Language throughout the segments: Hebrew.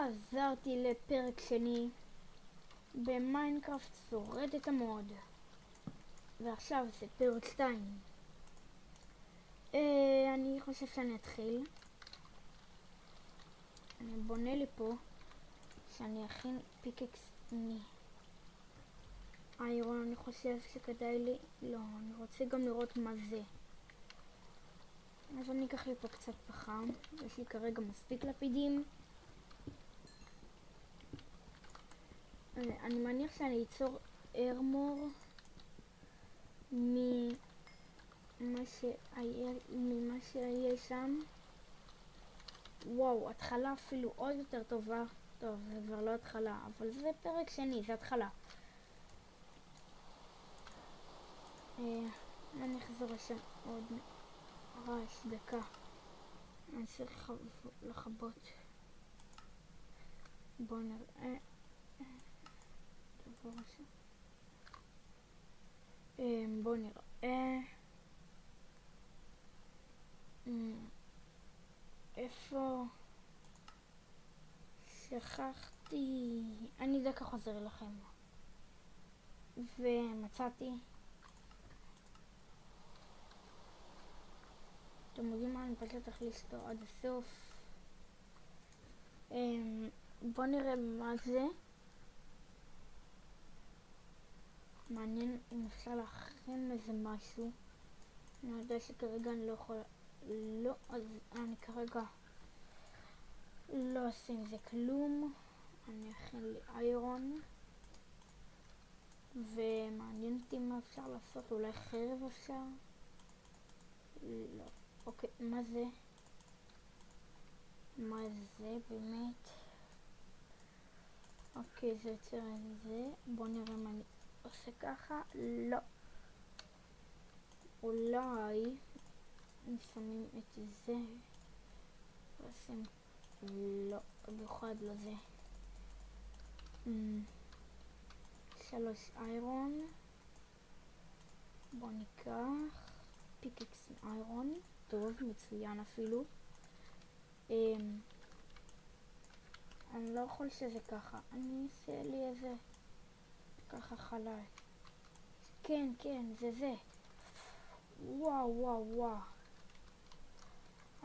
חזרתי לפרק שני במיינקראפט שורד את המוד, ועכשיו זה פרק 2. אני חושב שאני אתחיל. אני בונה לי פה שאני אכין פיקקס איירון. אני חושב שכדאי לי, לא, אני רוצה גם לראות מה זה, אז אני אקח לי פה קצת פחם. יש לי כרגע מספיק לפידים. אני מניח שאני אצור ארמור ממה שיהיה שם. וואו, התחלה אפילו עוד יותר טובה. טוב, זה כבר לא התחלה, אבל זה פרק שני, זה התחלה. אני אחזור לשם עוד רעש, דקה. אני צריך לחבות. בואו נראה. בואו נראה. איפה? שכחתי. אני דקה חוזר לכם. ומצאתי. אתם יודעים מה? אני פשוט אכניס אותו עד הסוף. בואו נראה מה זה. מעניין אם אפשר להכין איזה משהו. אני יודע שכרגע אני לא יכולה. לא, אז אני כרגע לא אעשה עם זה כלום. אני אכין לי איירון. ומעניין אותי מה אפשר לעשות. אולי חרב אפשר? לא. אוקיי, מה זה? מה זה באמת? אוקיי, זה יוצר את זה. בואו נראה מה אני עושה ככה. לא. אולי שמים את זה ועושים לא, במיוחד לא זה. 3 איירון. בוא ניקח פיקקס איירון. טוב, מצוין אפילו. אני לא יכול שזה ככה. אני אעשה לי איזה ככה חלל. כן, כן, זה. וואו.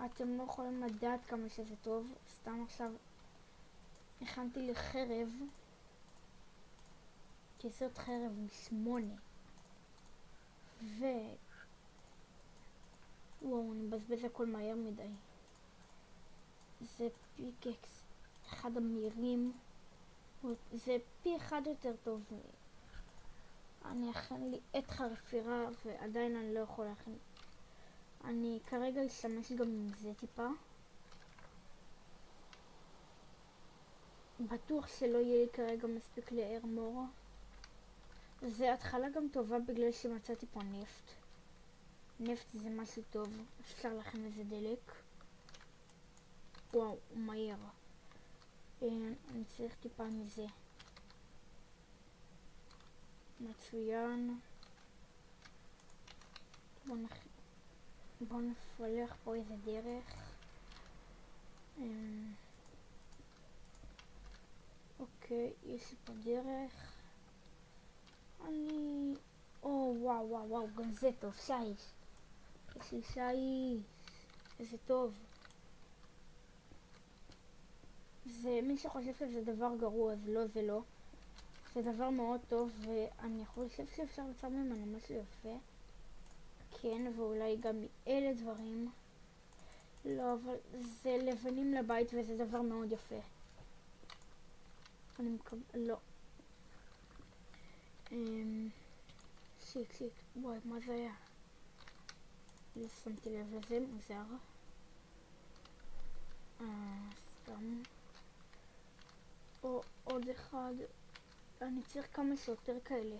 אתם לא יכולים לדעת כמה שזה טוב. סתם עכשיו הכנתי לי חרב, כי זאת חרב מ8. וואו, אני מבזבז הכל מהר מדי. זה פיקקס אחד המהירים. זה פי 1 יותר טוב. אני אכן לי את חרפירה ועדיין אני לא יכול להכין. אני כרגע אשתמש גם עם זה טיפה. בטוח שלא יהיה לי כרגע מספיק לארמור. זה התחלה גם טובה בגלל שמצאתי פה נפט. נפט זה משהו טוב, אפשר להכין איזה דלק. וואו, מהיר. אני צריך טיפה מזה. מצוין. בואו נפלח פה איזה דרך. אוקיי, יש לי פה דרך. וואו, גם זה טוב, שיש. יש לי שיש. איזה טוב. זה מי שחושב שזה דבר גרוע, אז לא, זה לא. זה דבר מאוד טוב, ואני חושב שאפשר לצאת ממנו משהו יפה. כן, ואולי גם אלה דברים. לא, אבל זה לבנים לבית וזה דבר מאוד יפה. אני לא. שיט. וואי, מה זה היה? לא שמתי לב לזה, מוזר. סתם. או עוד אחד. אני צריך כמה שיותר כאלה.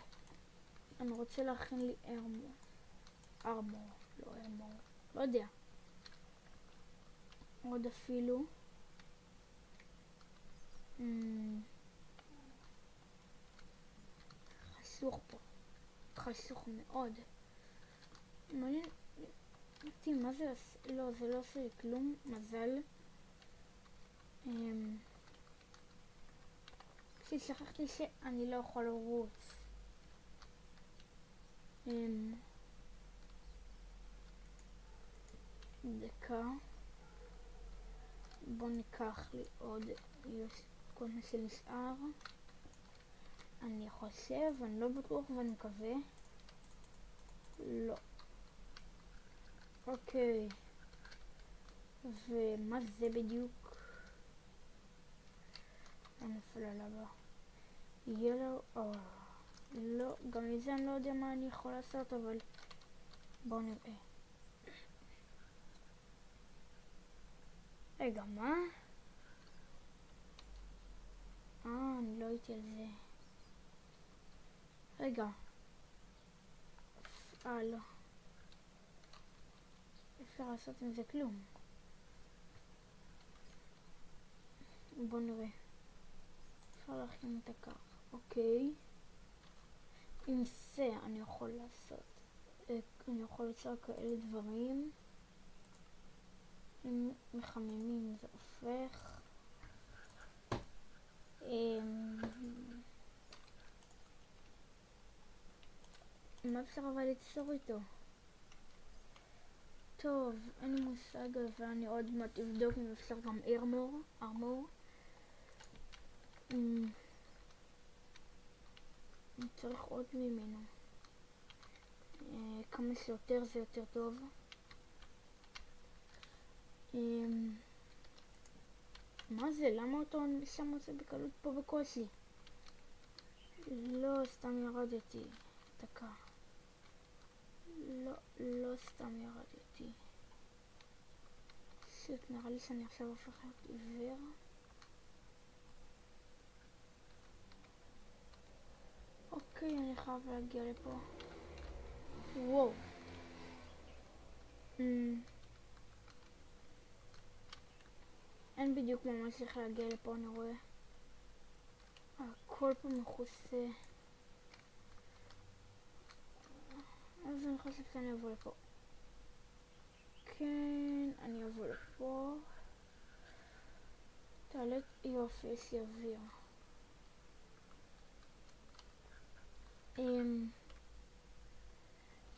אני רוצה להכין לי ארמור. לא יודע. עוד אפילו. חשוך פה. חשוך מאוד. מעניין אותי מה זה עושה. לא, זה לא עושה לי כלום. מזל. ששכחתי שאני לא יכול לרוץ. דקה. בוא ניקח לי עוד כל מה שנשאר. אני חושב, אני לא בטוח ואני מקווה. לא. אוקיי. ומה זה בדיוק? אני נפל על הבא. ילו, לא, גם מזה אני לא יודע מה אני יכול לעשות, אבל בואו נראה. רגע, מה? אני לא הייתי על זה. רגע. לא. אפשר לעשות עם זה כלום. בוא נראה. אפשר להכין את הכך. אוקיי. עם זה אני יכול לעשות. אני יכול ליצור כאלה דברים. אם מחממים זה הופך. מה אפשר אבל ליצור איתו? טוב, אין לי מושג, ואני עוד מעט אבדוק אם אפשר גם ארמור. אני צריך עוד ממנו. כמה שיותר זה יותר טוב. מה זה? למה אותו שם עושה בקלות פה בקושי? לא, סתם ירדתי. דקה. לא סתם ירדתי. נראה לי שאני עכשיו הופך להיות עיוור. אוקיי, אני חייב להגיע לפה. וואו. אין בדיוק ממש איך להגיע לפה, אני רואה. הכל פה מכוסה. אז אני חושב שאני אבוא לפה. כן, אני אבוא לפה. תעלה יופי, יש לי אוויר.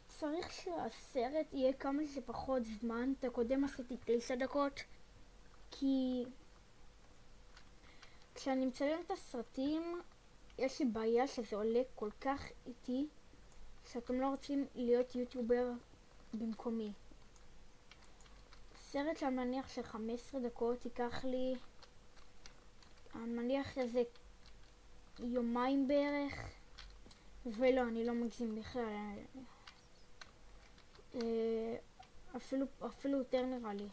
צריך שהסרט יהיה כמה שפחות זמן. את הקודם עשיתי 9 דקות. כי כשאני מצלם את הסרטים, יש לי בעיה שזה עולה כל כך איטי, שאתם לא רוצים להיות יוטיובר במקומי. סרט שאני מניח של 15 דקות ייקח לי, אני מניח איזה יומיים בערך, ולא, אני לא מגזים בכלל. אפילו יותר נראה לי.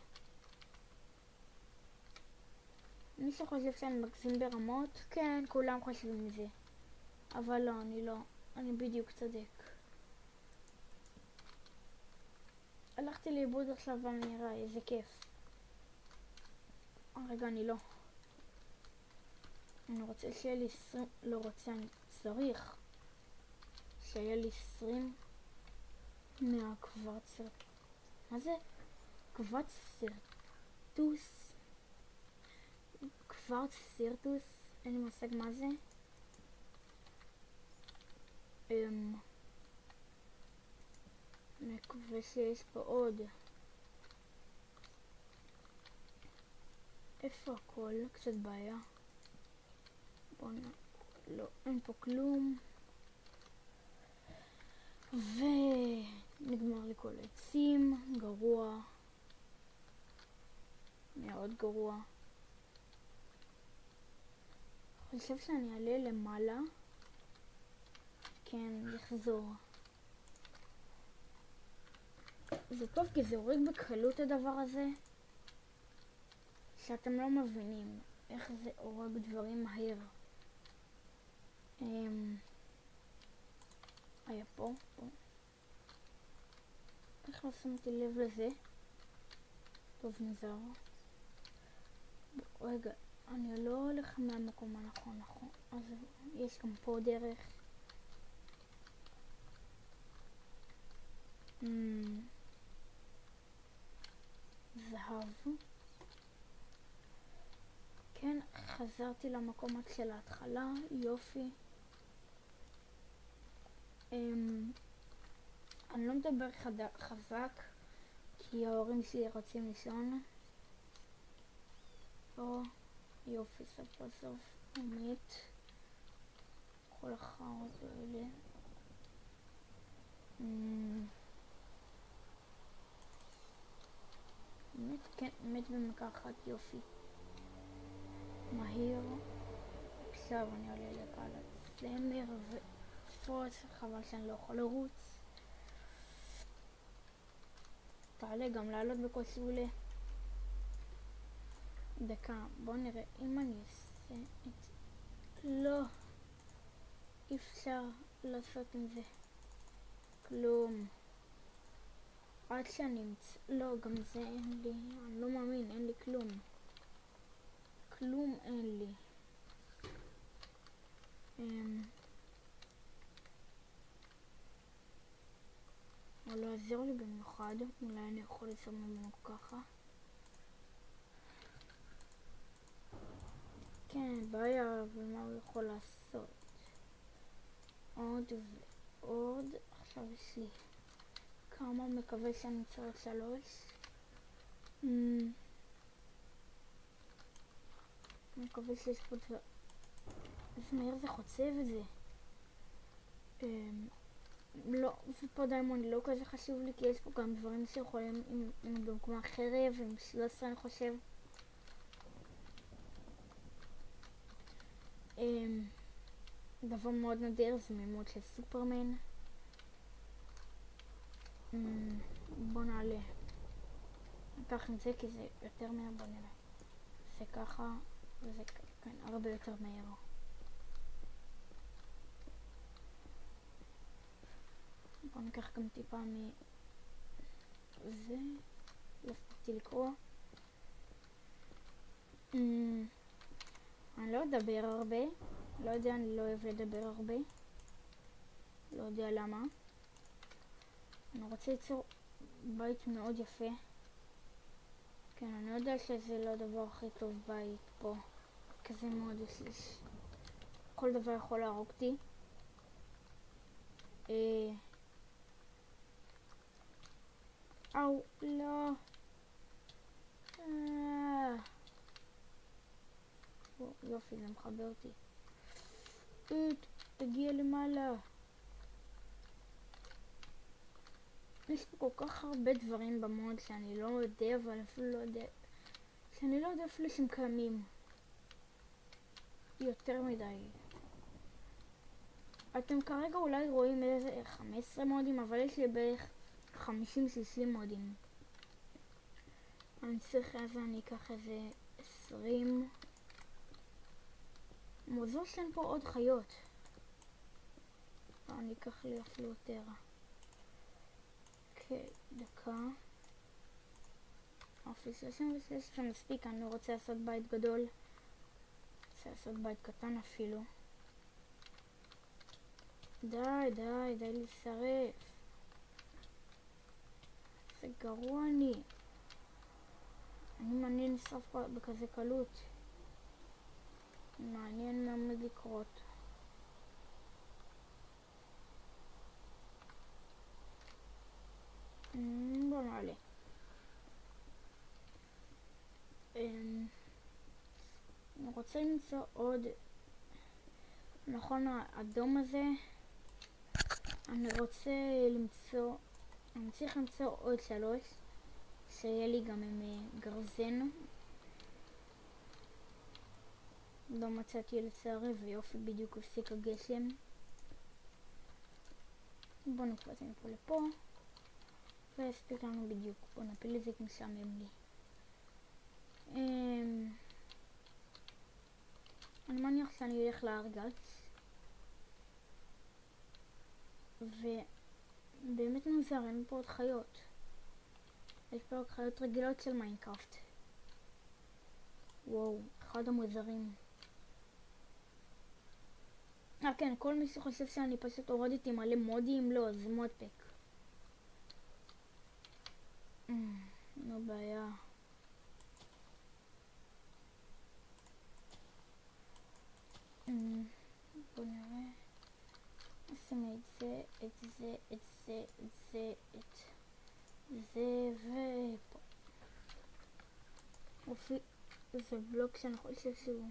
מי שחושב שאני מגזים ברמות, כן, כולם חושבים מזה. אבל לא, אני לא. אני בדיוק צודק. הלכתי לאיבוד עכשיו במהירה, איזה כיף. רגע, אני לא. אני רוצה שיהיה לי 20, לא רוצה, אני צריך שיהיה לי 20 מהקבץ סרט. מה זה? קבץ סרטוס? קבץ סרטוס? אין לי מושג מה זה. מקווה שיש פה עוד. איפה הכל? קצת בעיה. לא, אין פה כלום. ונגמר לי כל העצים. גרוע. מאוד גרוע. חושב שאני אעלה למעלה. כן, יחזור. זה טוב כי זה הורג בקלות הדבר הזה. שאתם לא מבינים איך זה הורג דברים מהר. היה פה. איך לא שמתי לב לזה? טוב, נזר. רגע, אני לא הולך מהמקום הנכון, נכון. אז יש גם פה דרך. זהב. כן, חזרתי למקום עד של ההתחלה, יופי. אני לא מדבר חזק, כי ההורים שלי רוצים לישון. פה, יופי, סוף בסוף הוא מת. כל החרות האלה. מת, כן, מת במקחת, יופי. מהיר. עכשיו אני עולה לקהל הצמר ופרוץ, חבל שאני לא יכול לרוץ. תעלה גם לעלות בקושי עולה. דקה, בואו נראה אם אני אעשה את... לא, אי אפשר לעשות עם זה כלום. עד שאני אמצא... לא, גם זה אין לי, אני לא מאמין, אין לי כלום. כלום אין לי. הוא לא יעזור לי במיוחד, אולי אני יכול לסמם ממנו ככה. כן, בעיה, אבל מה הוא יכול לעשות? עוד ועוד. עכשיו יש לי כמה, מקווה שאני צריך 3. מקווה שיש פה דבר. איזה מהר זה חוצב את זה. לא, ופה דיימונד לא כזה חשוב לי, כי יש פה גם דברים שיכולים עם דוגמה חרב, עם 13 אני חושב. דבר מאוד נדיר זה מימות של סופרמן. בוא נעלה. ניקח עם זה כי זה יותר מהר, בוא נראה. זה ככה וזה כן, הרבה יותר מהר. בוא ניקח גם טיפה מזה. לא הספקתי לקרוא. אני לא אדבר הרבה. לא יודע, אני לא אוהב לדבר הרבה. לא יודע למה. אני רוצה ליצור בית מאוד יפה. כן, אני יודע שזה לא הדבר הכי טוב בית פה. כזה מאוד יש. כל דבר יכול להרוג אותי. אוו, לא. יופי, זה מחבר אותי. תגיע למעלה. יש פה כל כך הרבה דברים במוד שאני לא יודע, אבל אפילו לא יודע. שאני לא יודע אפילו שהם קיימים. יותר מדי. אתם כרגע אולי רואים איזה 15 מודים, אבל יש לי בערך 50-60 מודים. אני צריך אז אני אקח איזה 20. מוזר שאין פה עוד חיות. אני אקח לי אפילו יותר. אוקיי, דקה. אופי 36 זה מספיק, אני לא רוצה לעשות בית גדול. רוצה לעשות בית קטן אפילו. די להישרף. זה גרוע אני. אני מעניין לשרף בכזה קלות. מעניין מה עומד לקרות. בוא נעלה. אני רוצה למצוא עוד. נכון, האדום הזה. אני רוצה למצוא. אני צריך למצוא עוד 3. שיהיה לי גם עם גרזן. לא מצאתי לצערי, ויופי בדיוק הפסיק הגשם. בוא נקפוץ מפה לפה. והספיק לנו בדיוק. בוא נפיל את זה כי משעמם לי. אני מניח שאני אלך לארגץ. ובאמת מוזר, אין פה עוד חיות. יש פה עוד חיות רגילות של מיינקראפט. וואו, אחד המוזרים. כן, כל מי שחושב שאני פשוט הורדתי מלא מודים, לא, זה מודפק. לא בעיה. נשים את זה, את זה, את זה, את זה, את זה, ופה. זה בלוק שאני חושב שהוא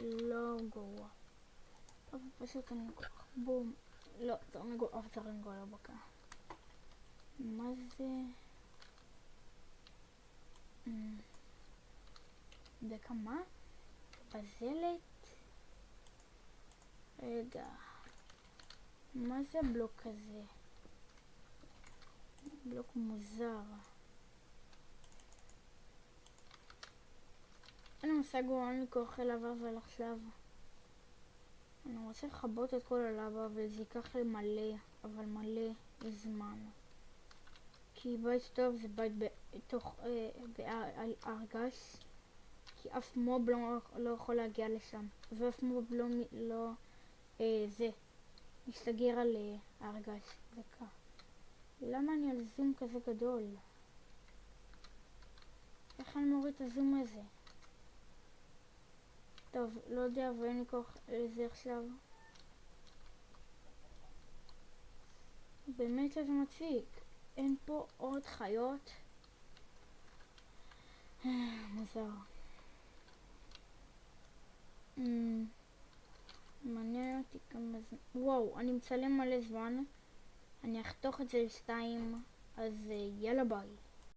לא גרוע. אבל פשוט אני אקח בום. לא, צריך לנגוע לו בקה. מה זה? בכמה? בזלת? רגע. מה זה בלוק כזה? בלוק מוזר. אין לי מושג הוא אין לי כוח ללבה ולחשב. אני רוצה לכבות את כל הלבה וזה ייקח לי מלא, אבל מלא זמן. כי בית טוב זה בית בתוך הרגש. כי אף מוב לא יכול להגיע לשם. ואף מוב לא זה מסתגר על הרגש. דקה. למה אני על זום כזה גדול? איך אני מוריד את הזום הזה? טוב, לא יודע, ואין לי כוח לזה עכשיו. באמת זה מציק. אין פה עוד חיות. מוזר. מעניין אותי כמה זמן. וואו, אני מצלם מלא זמן. אני אחתוך את זה ל2, אז יאללה ביי.